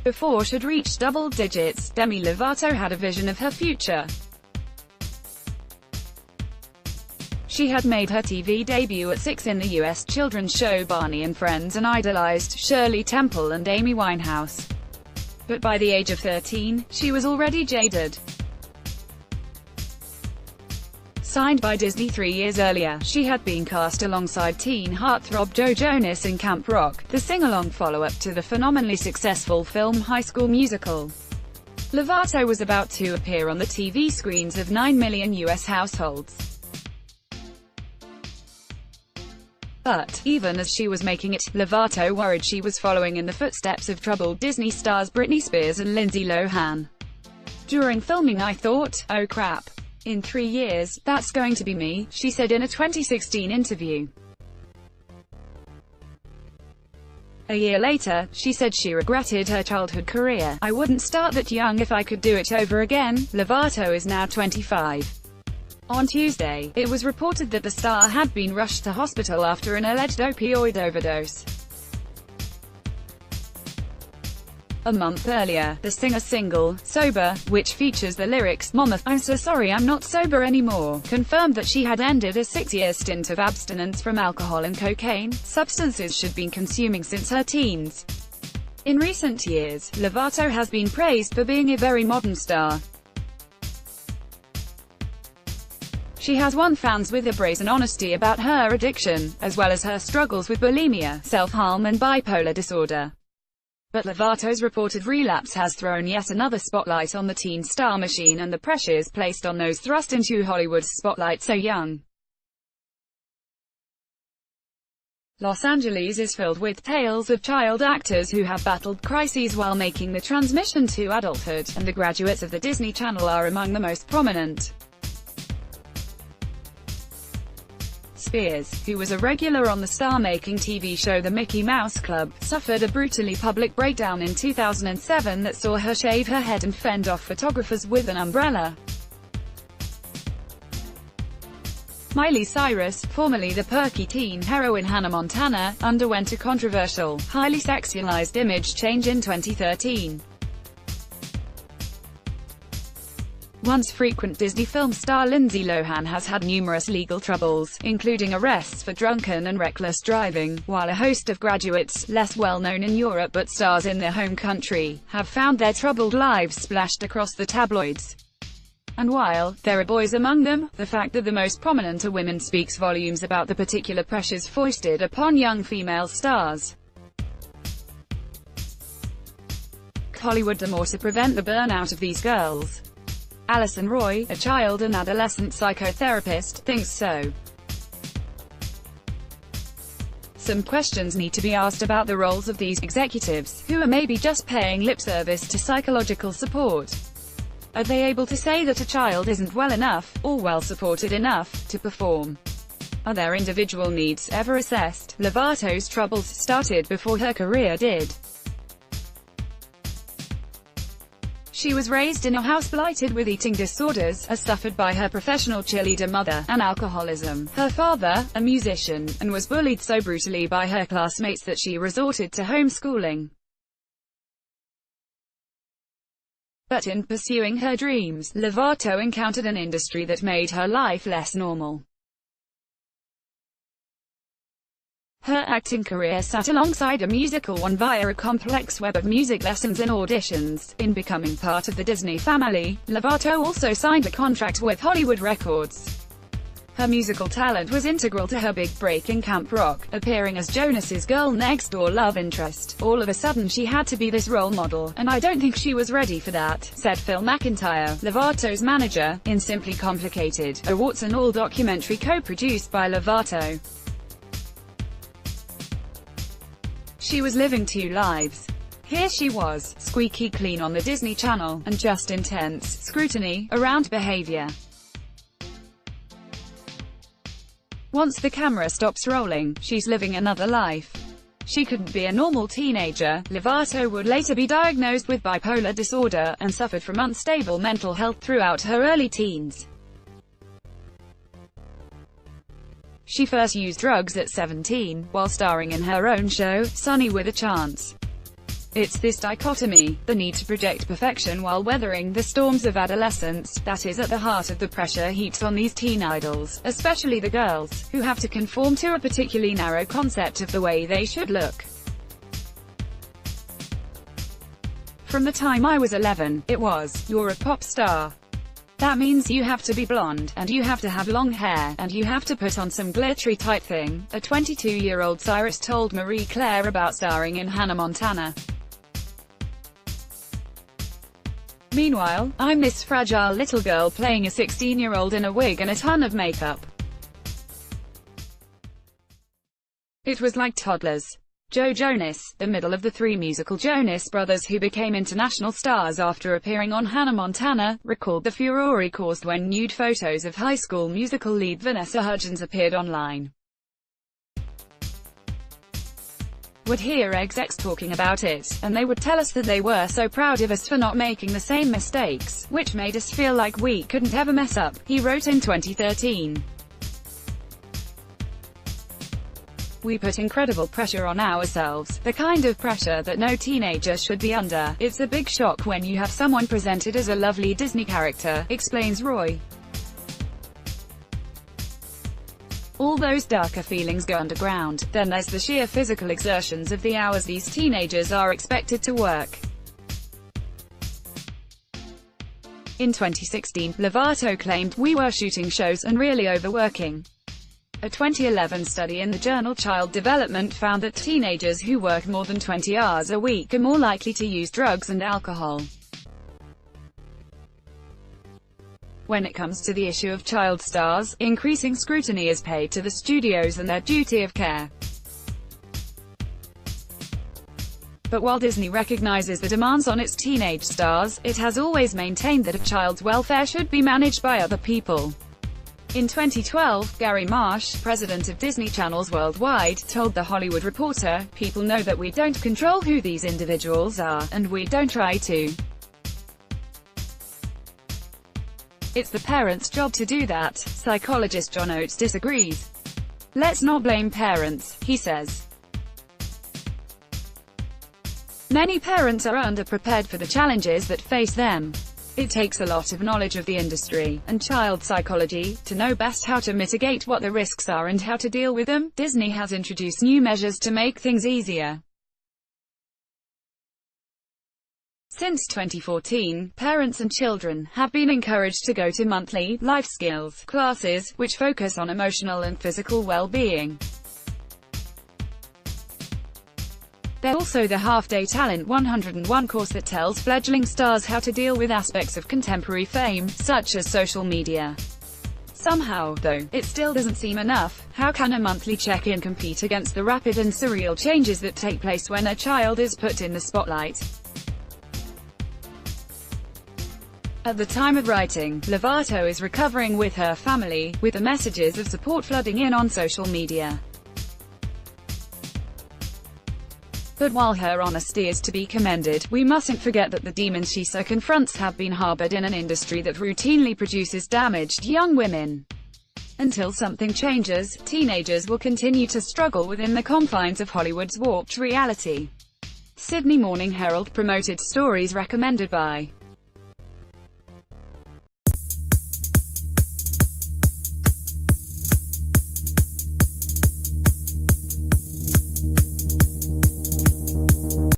before she'd reached double digits, Demi Lovato had a vision of her future. She had made her TV debut at 6 in the US children's show Barney and Friends and idolized Shirley and Amy Winehouse. But by the age of 13, she was already jaded. Signed by Disney 3 years earlier, she had been cast alongside teen heartthrob Joe Jonas in Camp Rock, the sing-along follow-up to the phenomenally successful film High School Musical. Lovato was about to appear on the TV screens of 9 million US households. But, even as she was making it, Lovato worried she was following in the footsteps of troubled Disney stars Britney Spears and Lindsay Lohan. "During filming I thought, oh crap. In 3 years, that's going to be me," she said in a 2016 interview. A year later, she said she regretted her childhood career. "I wouldn't start that young if I could do it over again." Lovato is now 25. On Tuesday, it was reported that the star had been rushed to hospital after an alleged opioid overdose. A month earlier, the singer's single, Sober, which features the lyrics, "Mama, I'm so sorry I'm not sober anymore," confirmed that she had ended a 6-year stint of abstinence from alcohol and cocaine, substances she'd been consuming since her teens. In recent years, Lovato has been praised for being a very modern star. She has won fans with her brazen honesty about her addiction, as well as her struggles with bulimia, self-harm and bipolar disorder. But Lovato's reported relapse has thrown yet another spotlight on the teen star machine and the pressures placed on those thrust into Hollywood's spotlight so young. Los Angeles is filled with tales of child actors who have battled crises while making the transition to adulthood, and the graduates of the Disney Channel are among the most prominent. Spears, who was a regular on the star-making TV show The Mickey Mouse Club, suffered a brutally public breakdown in 2007 that saw her shave her head and fend off photographers with an umbrella. Miley Cyrus, formerly the perky teen heroine Hannah Montana, underwent a controversial, highly sexualized image change in 2013. Once frequent Disney film star Lindsay Lohan has had numerous legal troubles, including arrests for drunken and reckless driving, while a host of graduates, less well known in Europe but stars in their home country, have found their troubled lives splashed across the tabloids. And while there are boys among them, the fact that the most prominent are women speaks volumes about the particular pressures foisted upon young female stars. Hollywood do more to prevent the burnout of these girls. Alison Roy, a child and adolescent psychotherapist, thinks so. Some questions need to be asked about the roles of these executives, who are maybe just paying lip service to psychological support. Are they able to say that a child isn't well enough, or well supported enough, to perform? Are their individual needs ever assessed? Lovato's troubles started before her career did. She was raised in a house blighted with eating disorders, as suffered by her professional cheerleader mother, and alcoholism. Her father, a musician, and was bullied so brutally by her classmates that she resorted to homeschooling. But in pursuing her dreams, Lovato encountered an industry that made her life less normal. Her acting career sat alongside a musical one via a complex web of music lessons and auditions. In becoming part of the Disney family, Lovato also signed a contract with Hollywood Records. Her musical talent was integral to her big break in Camp Rock, appearing as Jonas's girl-next-door love interest. "All of a sudden she had to be this role model, and I don't think she was ready for that," said Phil McIntyre, Lovato's manager, in Simply Complicated, a warts-and-all documentary co-produced by Lovato. She was living two lives. Here she was, squeaky clean on the Disney Channel, and just intense scrutiny around behavior. Once the camera stops rolling, she's living another life. She couldn't be a normal teenager. Lovato would later be diagnosed with bipolar disorder, and suffered from unstable mental health throughout her early teens. She first used drugs at 17, while starring in her own show, Sunny with a Chance. It's this dichotomy, the need to project perfection while weathering the storms of adolescence, that is at the heart of the pressure heaped on these teen idols, especially the girls, who have to conform to a particularly narrow concept of the way they should look. From the time I was 11, it was, "You're a pop star. That means you have to be blonde, and you have to have long hair, and you have to put on some glittery type thing," a 22-year-old Cyrus told Marie Claire about starring in Hannah Montana. "Meanwhile, I'm this fragile little girl playing a 16-year-old in a wig and a ton of makeup. It was like toddlers." Joe Jonas, the middle of the three musical Jonas brothers who became international stars after appearing on Hannah Montana, recalled the furore caused when nude photos of High School Musical lead Vanessa Hudgens appeared online. "We'd hear execs talking about it, and they would tell us that they were so proud of us for not making the same mistakes, which made us feel like we couldn't ever mess up," he wrote in 2013. "We put incredible pressure on ourselves, the kind of pressure that no teenager should be under. It's a big shock when you have someone presented as a lovely Disney character," explains Roy. "All those darker feelings go underground. Then there's the sheer physical exertions of the hours these teenagers are expected to work." In 2016, Lovato claimed, "We were shooting shows and really overworking." A 2011 study in the journal Child Development found that teenagers who work more than 20 hours a week are more likely to use drugs and alcohol. When it comes to the issue of child stars, increasing scrutiny is paid to the studios and their duty of care. But while Disney recognizes the demands on its teenage stars, it has always maintained that a child's welfare should be managed by other people. In 2012, Gary Marsh, president of Disney Channels Worldwide, told The Hollywood Reporter, "People know that we don't control who these individuals are, and we don't try to. It's the parents' job to do that." Psychologist John Oates disagrees. "Let's not blame parents," he says. "Many parents are underprepared for the challenges that face them. It takes a lot of knowledge of the industry and child psychology to know best how to mitigate what the risks are and how to deal with them." Disney has introduced new measures to make things easier. Since 2014, parents and children have been encouraged to go to monthly life skills classes, which focus on emotional and physical well-being. There's also the half-day Talent 101 course that tells fledgling stars how to deal with aspects of contemporary fame, such as social media. Somehow, though, it still doesn't seem enough. How can a monthly check-in compete against the rapid and surreal changes that take place when a child is put in the spotlight? At the time of writing, Lovato is recovering with her family, with the messages of support flooding in on social media. But while her honesty is to be commended, we mustn't forget that the demons she so confronts have been harbored in an industry that routinely produces damaged young women. Until something changes, teenagers will continue to struggle within the confines of Hollywood's warped reality. Sydney Morning Herald promoted stories recommended by